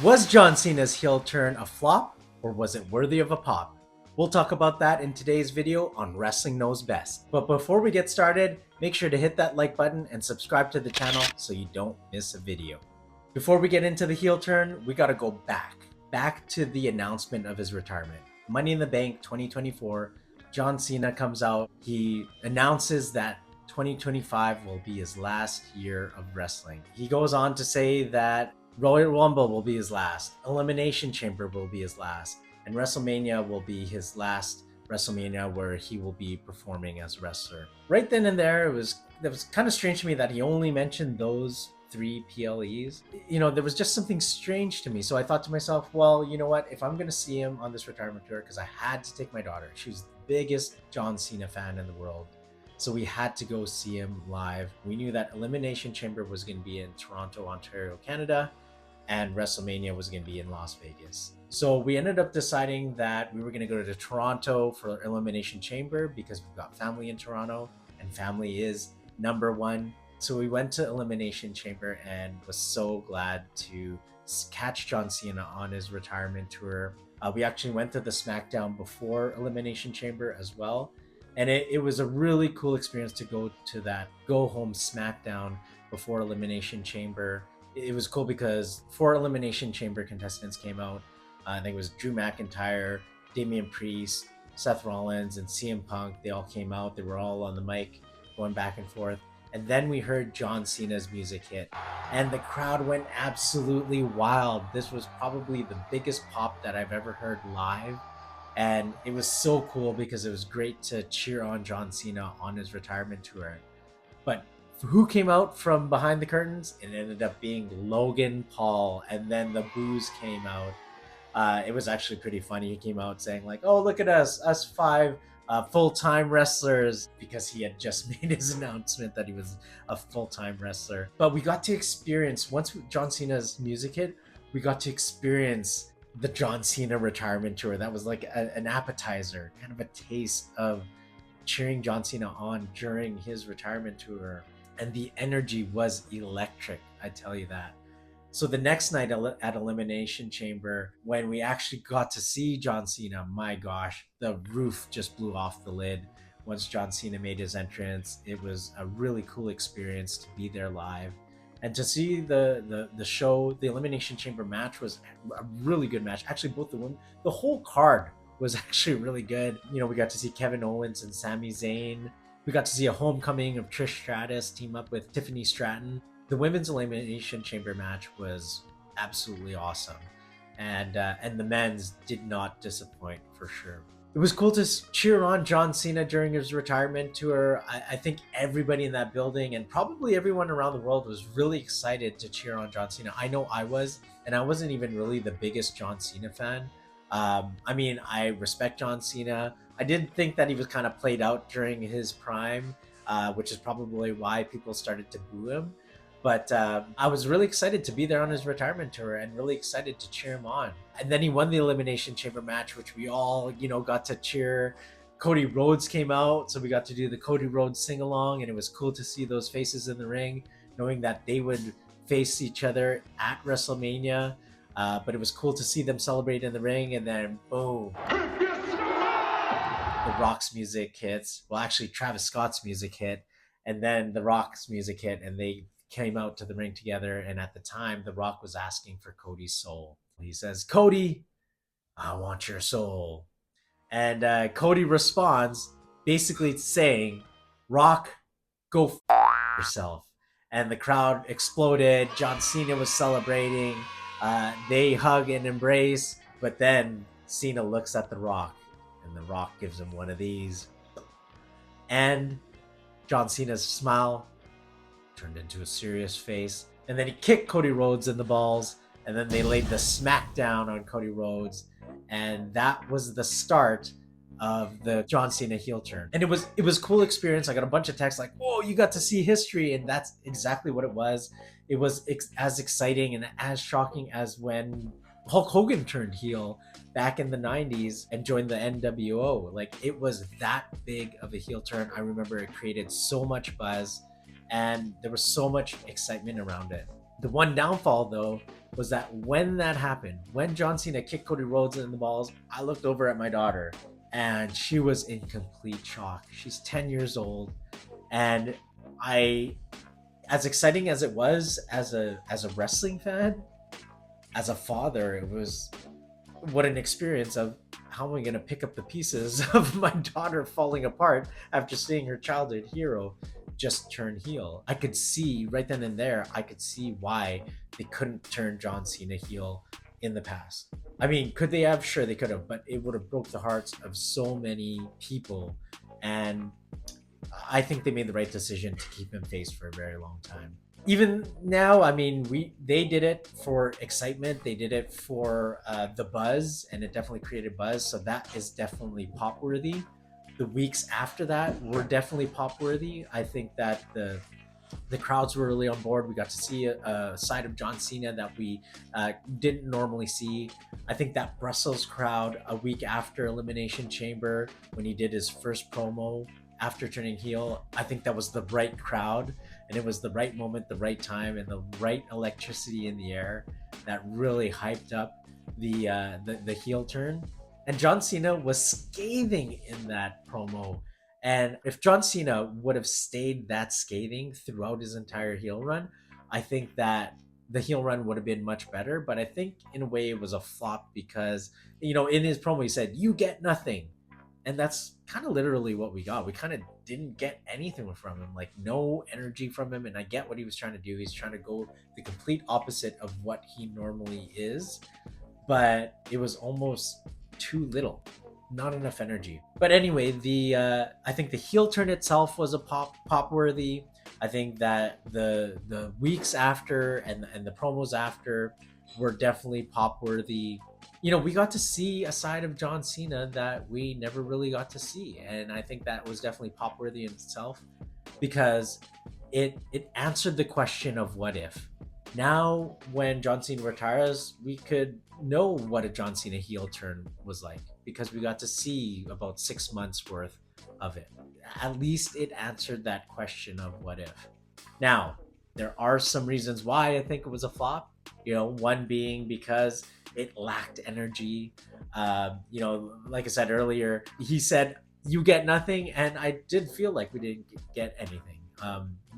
Was John Cena's heel turn a flop, or was it worthy of a pop? We'll talk about that in today's video on Wrestling Knows Best. But before we get started, make sure to hit that like button and subscribe to the channel so you don't miss a video. Before we get into the heel turn, we gotta go back to the announcement of his retirement. Money in the Bank 2024, John Cena comes out. He announces that 2025 will be his last year of wrestling. He goes on to say that Royal Rumble will be his last, Elimination Chamber will be his last, and WrestleMania will be his last WrestleMania where he will be performing as a wrestler. Right then and there, it was kind of strange to me that he only mentioned those three PLEs. You know, there was just something strange to me. So I thought to myself, well, you know what? If I'm going to see him on this retirement tour, because I had to take my daughter, she was the biggest John Cena fan in the world. So we had to go see him live. We knew that Elimination Chamber was going to be in Toronto, Ontario, Canada, and WrestleMania was going to be in Las Vegas. So we ended up deciding that we were going to go to Toronto for Elimination Chamber because we've got family in Toronto and family is number one. So we went to Elimination Chamber and was so glad to catch John Cena on his retirement tour. We actually went to the SmackDown before Elimination Chamber as well. And it was a really cool experience to go to that go home SmackDown before Elimination Chamber. It was cool because 4 Elimination Chamber contestants came out. I think it was Drew McIntyre, Damian Priest, Seth Rollins, and CM Punk. They all came out. They were all on the mic going back and forth. And then we heard John Cena's music hit. And the crowd went absolutely wild. This was probably the biggest pop that I've ever heard live. And it was so cool because it was great to cheer on John Cena on his retirement tour. But who came out from behind the curtains? It ended up being Logan Paul, and then the boos came out. It was actually pretty funny. He came out saying like, "Oh, look at us 5 full-time wrestlers," because he had just made his announcement that he was a full-time wrestler. But we got to experience, once John Cena's music hit, we got to experience the John Cena retirement tour. That was like an appetizer, kind of a taste of cheering John Cena on during his retirement tour. And the energy was electric, I tell you that. So the next night at Elimination Chamber, when we actually got to see John Cena, my gosh, the roof just blew off the lid. Once John Cena made his entrance, it was a really cool experience to be there live. And to see the show, the Elimination Chamber match was a really good match. Actually, both the whole card was actually really good. You know, we got to see Kevin Owens and Sami Zayn. We got to see a homecoming of Trish Stratus team up with Tiffany Stratton. The women's Elimination Chamber match was absolutely awesome. And the men's did not disappoint for sure. It was cool to cheer on John Cena during his retirement tour. I think everybody in that building and probably everyone around the world was really excited to cheer on John Cena. I know I was, and I wasn't even really the biggest John Cena fan. I mean, I respect John Cena. I did think that he was kind of played out during his prime, which is probably why people started to boo him. But I was really excited to be there on his retirement tour and really excited to cheer him on. And then he won the Elimination Chamber match, which we all, you know, got to cheer. Cody Rhodes came out, so we got to do the Cody Rhodes sing-along, and it was cool to see those faces in the ring, knowing that they would face each other at WrestleMania. But it was cool to see them celebrate in the ring, and then boom, The Rock's music hits. Well, actually, Travis Scott's music hit, and then The Rock's music hit, and they came out to the ring together. And at the time, The Rock was asking for Cody's soul. He says, "Cody, I want your soul." And Cody responds, basically saying, "Rock, go yourself." And the crowd exploded. John Cena was celebrating. They hug and embrace, but then Cena looks at The Rock, and The Rock gives him one of these. And John Cena's smile turned into a serious face. And then he kicked Cody Rhodes in the balls, and then they laid the smackdown on Cody Rhodes. And that was the start of the John Cena heel turn. And it was a cool experience. I got a bunch of texts like, "Oh, you got to see history." And that's exactly what it was. It was as exciting and as shocking as when Hulk Hogan turned heel back in the 90s and joined the NWO. Like, it was that big of a heel turn. I remember it created so much buzz and there was so much excitement around it. The one downfall, though, was that when that happened, when John Cena kicked Cody Rhodes in the balls, I looked over at my daughter and she was in complete shock. She's 10 years old. And I, as exciting as it was as a wrestling fan, as a father, it was what an experience of how am I going to pick up the pieces of my daughter falling apart after seeing her childhood hero just turn heel. I could see right then and there, I could see why they couldn't turn John Cena heel in the past. I mean, could they have? Sure, they could have, but it would have broke the hearts of so many people. And I think they made the right decision to keep him face for a very long time. Even now, I mean, they did it for excitement. They did it for the buzz, and it definitely created buzz. So that is definitely pop worthy. The weeks after that were definitely pop worthy. I think that the crowds were really on board. We got to see a side of John Cena that we didn't normally see. I think that Brussels crowd a week after Elimination Chamber, when he did his first promo after turning heel, I think that was the right crowd, and it was the right moment, the right time, and the right electricity in the air that really hyped up the heel turn. And John Cena was scathing in that promo. And if John Cena would have stayed that scathing throughout his entire heel run, I think that the heel run would have been much better. But I think in a way it was a flop because, in his promo, he said, "You get nothing." And that's kind of literally what we got. We kind of didn't get anything from him, like no energy from him. And I get what he was trying to do. He's trying to go the complete opposite of what he normally is, but it was almost too little, not enough energy. But anyway, the I think the heel turn itself was a pop worthy. I think that the weeks after and the promos after were definitely pop worthy. We got to see a side of John Cena that we never really got to see, and I think that was definitely pop worthy in itself because it answered the question of what if. Now, when John Cena retires, we could know what a John Cena heel turn was like because we got to see about 6 months worth of it. At least it answered that question of what if. Now, there are some reasons why I think it was a flop. One being because it lacked energy. Like I said earlier, he said, "You get nothing," and I did feel like we didn't get anything.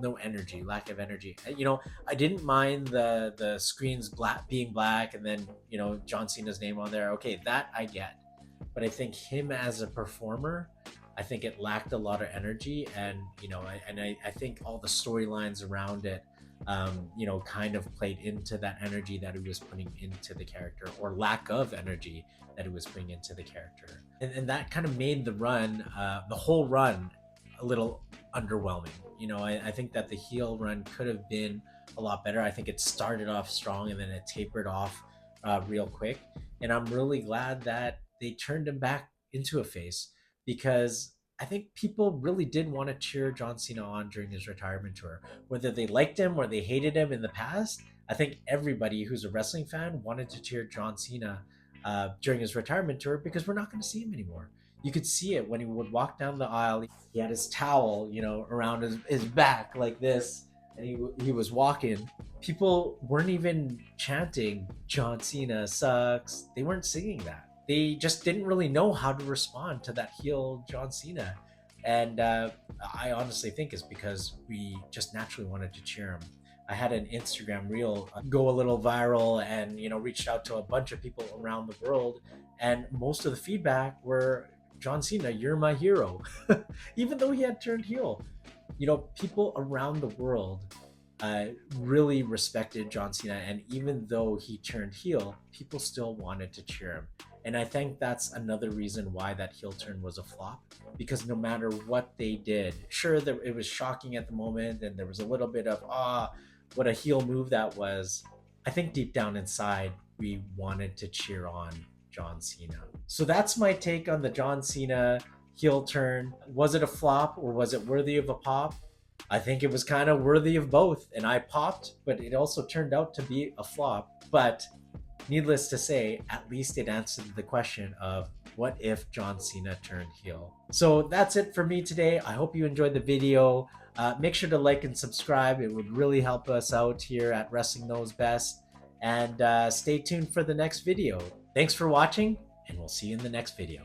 No energy, lack of energy. I didn't mind the screens being black, and then John Cena's name on there. Okay, that I get, but I think him as a performer, I think it lacked a lot of energy, and I think all the storylines around it, kind of played into that energy that he was putting into the character, or lack of energy that he was putting into the character, and that kind of made the whole run a little underwhelming. I think that the heel run could have been a lot better. I think it started off strong and then it tapered off real quick. And I'm really glad that they turned him back into a face because I think people really did want to cheer John Cena on during his retirement tour. Whether they liked him or they hated him in the past, I think everybody who's a wrestling fan wanted to cheer John Cena during his retirement tour because we're not going to see him anymore. You could see it when he would walk down the aisle. He had his towel, around his back like this, and he was walking. People weren't even chanting "John Cena sucks." They weren't singing that. They just didn't really know how to respond to that heel John Cena, and I honestly think it's because we just naturally wanted to cheer him. I had an Instagram reel go a little viral, and reached out to a bunch of people around the world, and most of the feedback were, "John Cena, you're my hero," even though he had turned heel. People around the world really respected John Cena, and even though he turned heel, people still wanted to cheer him. And I think that's another reason why that heel turn was a flop, because no matter what they did, sure, it was shocking at the moment, and there was a little bit of, what a heel move that was. I think deep down inside, we wanted to cheer on John Cena. So that's my take on the John Cena heel turn. Was it a flop or was it worthy of a pop? I think it was kind of worthy of both, and I popped, but it also turned out to be a flop. But needless to say, at least it answered the question of what if John Cena turned heel? So that's it for me today. I hope you enjoyed the video. Make sure to like and subscribe. It would really help us out here at Wrestling Knows Best. And stay tuned for the next video. Thanks for watching, and we'll see you in the next video.